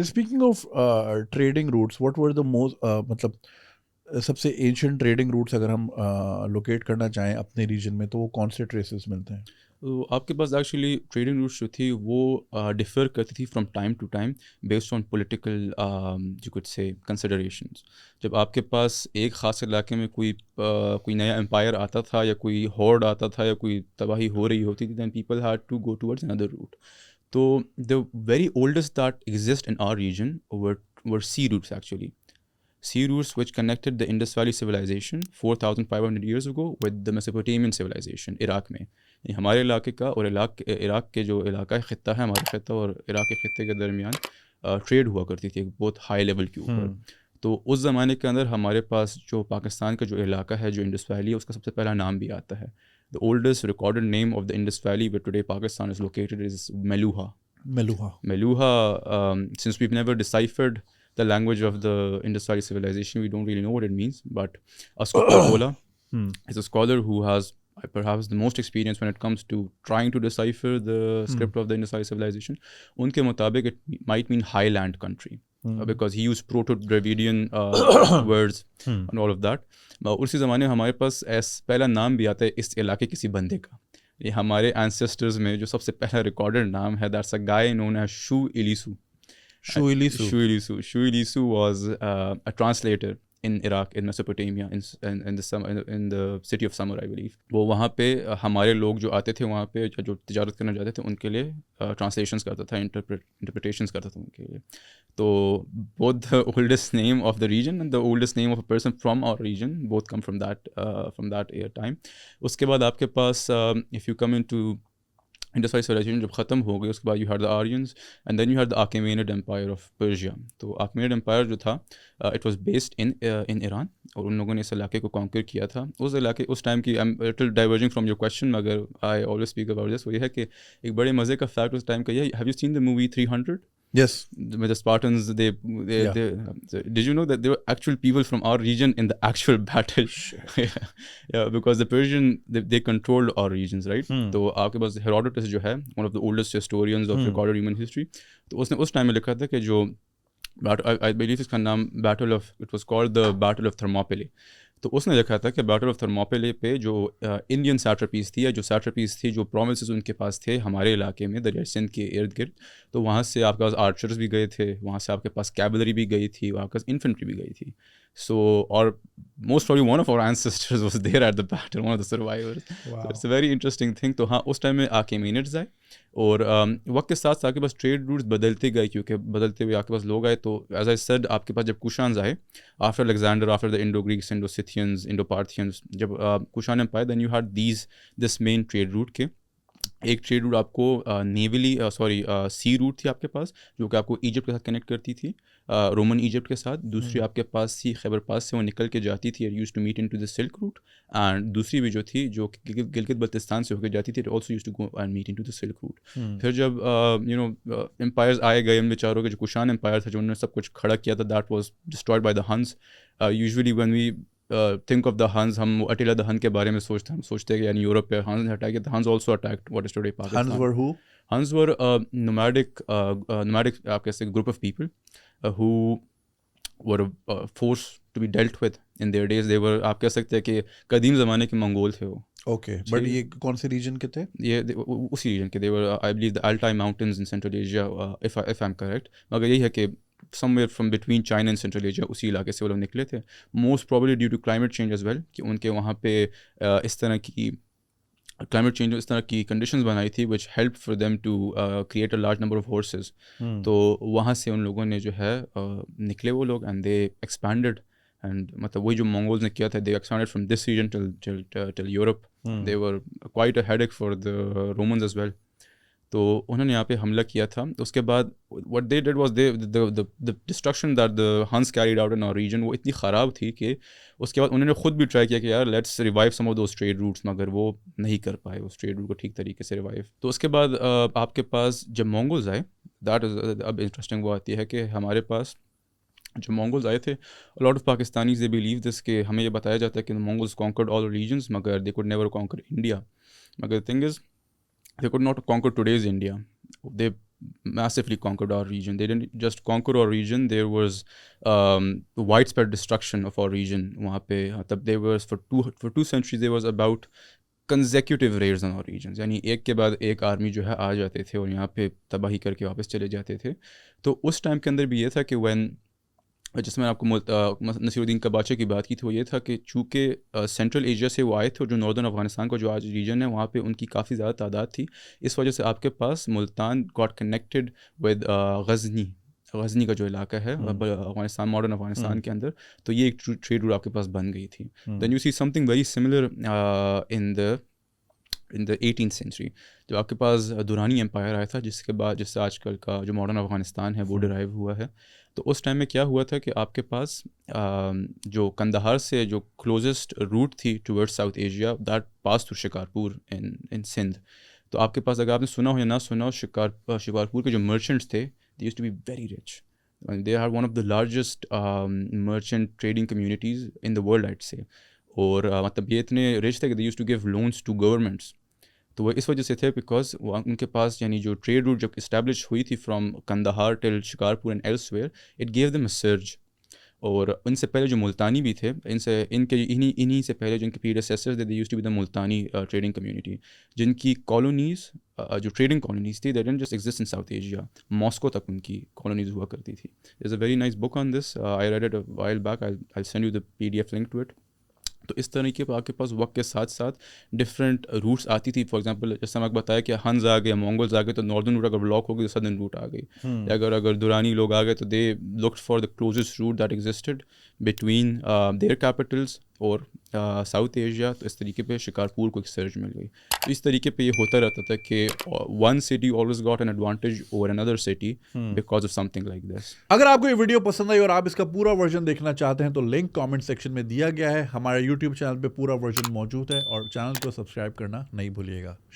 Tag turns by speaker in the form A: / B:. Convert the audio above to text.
A: Speaking of trading routes, what were the most, मतलब सबसे ancient trading roots अगर हम लोकेट करना चाहें अपने रीजन में, तो वो कौन से ट्रेसेस मिलते हैं?
B: तो आपके पास एक्चुअली ट्रेडिंग रूट्स जो थी वो डिफ़र करती थी from time to time based on political जो कुछ से कंसिडरेशंस। जब आपके पास एक ख़ास इलाके में कोई नया एम्पायर आता था या कोई हॉर्ड आता था या कोई तबाही हो रही होती थी, then people had to go towards another route. तो the very oldest that exist in our region were sea routes actually. Sea routes which connected the Indus Valley civilization 4,500 years ago with the Mesopotamian civilization Iraq में। ये हमारे इलाके का और Iraq के जो इलाका है, ख़ित्ता है, हमारा ख़ित्ता और इराक के ख़ित्ते के दरमियान ट्रेड हुआ करती थी एक बहुत हाई लेवल के ऊपर। तो उस ज़माने के अंदर हमारे पास जो पाकिस्तान का जो इलाका है, जो इंडस वैली है, उसका सबसे पहला नाम भी आता है। The oldest recorded name of the Indus valley where today Pakistan is located is Meluha.
A: Meluha.
B: Meluha, since we've never deciphered the language of the Indus Valley civilization, we don't really know what it means. But Ascopta Kola is a scholar who has perhaps the most experience when it comes to trying to decipher the script of the Indus Valley civilization. उनके मुताबिक it might mean highland country because he used Proto-Dravidian words and all of that. उसी ज़माने में हमारे पास पहला नाम भी आता है इस इलाके किसी बंदे का। ये हमारे एंसेस्टर्स में जो सबसे पहला रिकॉर्डेड नाम है, that's a guy known as Shu Ilisu.
A: Shu Ilisu.
B: Shu Ilisu was a translator in Iraq, in Mesopotamia, in the city of Samar, I believe. वो वहाँ पे हमारे लोग जो आते थे वहाँ पे, जो तिजारत करना चाहते थे, उनके लिए ट्रांसलेशंस करता था, इंटरप्रिटेशंस करता था उनके लिए। तो both the oldest name of the region and the oldest name of a person from our region both come from that time. उसके बाद आपके पास if you come into Indus Valley civilization जब ख़त्म हो गई, उसके बाद you had the Aryans and then you had the Achaemenid Empire of Persia. तो Achaemenid Empire जो था it was based in Iran, और उन लोगों ने इस इलाके को कॉन्कर किया था। उस टाइम की, I'm a little diverging from your question, मगर I always speak about this, वो ये है कि एक बड़े मज़े का फैक्ट उस टाइम का ये, have you seen the movie 300?
A: Yes.
B: With the Spartans,
A: Yeah.
B: did you know that there were actual people from our region in the actual battle? Yeah, because the Persian they controlled our regions, right? तो आपके पास Herodotus जो है, one of the oldest historians of recorded human history, तो उसने उस time में लिखा था कि जो I believe इसका नाम it was called the Battle of Thermopylae। तो उसने लिखा था कि बैटल ऑफ थर्मोपिले पे जो इंडियन सैट्रपीज़ थी, या जो सैट्रपीज़ थी, जो प्रोविंसेस उनके पास थे हमारे इलाके में दरिया सिंध के इर्द गिर्द, तो वहाँ से आपके पास आर्चर्स भी गए थे, वहाँ से आपके पास कैवलरी भी गई थी, वहाँ पास इन्फेंट्री भी गई थी। सो और most probably one of our ancestors was there at the battle, one of the survivors. तो it's a very interesting thing. तो हाँ, उस टाइम में आर्केमेनिड्स आए, और वक्त के साथ आपके पास ट्रेड रूट्स बदलते गए, क्योंकि बदलते हुए आपके पास लोग आए। तो एज आई सेड, आपके पास जब कुशान्स आए after Alexander, after the Indo Greeks, Indo Scythians, Indo Parthians, जब Kushan empire, then you had this main trade route के। एक ट्रेड रूट आपको सी रूट थी आपके पास, जो कि आपको इजिप्ट के साथ कनेक्ट करती थी, रोमन इजिप्ट के साथ। दूसरी आपके पास थी खैबर पास से वो निकल के जाती थी, use to meet in to the silk route. And दूसरी भी जो थी, जो गिलगित बल्तिस्तान से होकर जाती थी, also use to go and meet in to the silk route. फिर जब एम्पायर्स आए गए, इन बेचारों के, जो कुशान एम्पायर था, जो उन्होंने सब कुछ खड़ा किया था, that was destroyed by the Huns. Usually when we think of the Huns, हम अटेला द हन के बारे में सोचते हैं कि यानी यूरोप पे हंस ने अटैक किया। द हंस also attacked what is today
A: Huns
B: Pakistan.
A: were who?
B: Huns were a nomadic आप कह सकते group of people who were forced to be dealt with in their days. They were, आप कह सकते हैं कि कदीम ज़माने के मंगोल थे वो।
A: Okay, but ये कौन से रीजन के थे?
B: उसी रीजन के। they were I believe the Altai mountains in Central Asia, if I'm correct। मगर यही है कि somewhere from between China and Central Asia, उसी इलाके से वो लोग निकले थे। Most probably due to climate change as well, कि उनके वहाँ पे इस तरह की क्लाइमेट चेंज, इस तरह की कंडीशंस बनाई थी which help for them to create a large number of horses. तो वहाँ से उन लोगों ने जो है निकले वो लोग, एंड दे एक्सपैंडेड। एंड मतलब वही जो मंगोल्स ने किया था, they expanded from this region till Europe. They were quite a headache for the Romans as well. तो उन्होंने यहाँ पे हमला किया था। तो उसके बाद what they did was the destruction that the Huns carried out in our region, वो इतनी ख़राब थी कि उसके बाद उन्होंने खुद भी ट्राई किया कि यार let's revive some of those trade routes, मगर वो नहीं कर पाए उस ट्रेड रूट को ठीक तरीके से रिवाइव। तो उसके बाद आपके पास जब मंगोल्स आए, दैट इज़ अब इंटरेस्टिंग वो आती है कि हमारे पास जो मंगोल्स आए थे, lot of Pakistanis they believe this, कि हमें ये बताया जाता है कि मंगोल्स कॉन्कर्ड ऑल रीजन्स, मगर they could never conquer India. मगर the thing is they could not conquer today's India. They massively conquered our region. They didn't just conquer our region, there was widespread destruction of our region. वहाँ पे तब there was for two centuries there was about consecutive raids on our regions, यानी एक के बाद एक army जो है आ जाते थे और यहाँ पे तबाही करके वापस चले जाते थे. तो उस टाइम के अंदर भी ये था कि when जिसमें आपको नसीरुद्दीन कबाचे की बात की थी, वो ये था कि चूँकि सेंट्रल एशिया से वो आए थे और जो नॉर्दर्न अफगानिस्तान का जो आज रीजन है वहाँ पे उनकी काफ़ी ज़्यादा तादाद थी. इस वजह से आपके पास Multan got connected with Ghazni का जो इलाका है अफगानिस्तान, मॉडर्न अफगानिस्तान के अंदर. तो ये एक ट्रेड रूट आपके पास बन गई थी. Then you see something very similar in the 18th century, जब आपके पास दुरानी एम्पायर आया था, जिसके बाद जिससे आजकल का जो मॉडर्न अफगानिस्तान है वो डिराइव हुआ है. तो उस टाइम में क्या हुआ था कि आपके पास जो कंदहार से जो क्लोजेस्ट रूट थी towards South Asia, that pass through Shikarpur in Sindh. तो आपके पास अगर आपने सुना हो या ना सुना हो, शिकारपुर के जो मर्चेंट्स थे, they used to be very rich. They are one of the largest merchant trading communities in the world, I'd say. और मतलब ये इतने रिच थे कि they used to give loans to governments. तो वो इस वजह से थे बिकॉज उनके पास यानी जो ट्रेड रूट जब इस्टेब्लिश हुई थी from Kandahar till Shikarpur and elsewhere, it gave them a surge. और इनसे पहले जो मुल्तानी भी थे, इन्हीं से पहले जो इनके प्रीडेसेसर्स थे, they used to be the Multani trading community, जिनकी कॉलोनीज़ जो ट्रेडिंग कॉलोनीज़ थी, they didn't just exist in South Asia, Moscow तक उनकी कॉलोनीज़ हुआ करती थी. There is a very nice book on this, I read it a while back, I send you the PDF link to it. तो इस तरीके पर आपके पास वक्त के साथ साथ डिफरेंट रूट्स आती थी. फॉर एग्जांपल जैसे मैं बताया कि हंस आ गए, मंगोल्स आ गए, तो नॉर्दर्न रूट अगर ब्लॉक हो गई तो सदर्न रूट आ गई. अगर दुरानी लोग आ गए तो they looked for the closest route that existed between their capitals और साउथ एशिया. तो इस तरीके पे शिकारपुर को एक सर्च मिल गई. तो इस तरीके पे ये होता रहता था कि one city always got an advantage over another city because of something like this.
A: अगर आपको ये वीडियो पसंद आई और आप इसका पूरा वर्जन देखना चाहते हैं तो लिंक कमेंट सेक्शन में दिया गया है. हमारे YouTube चैनल पे पूरा वर्जन मौजूद है और चैनल को सब्सक्राइब करना नहीं भूलिएगा.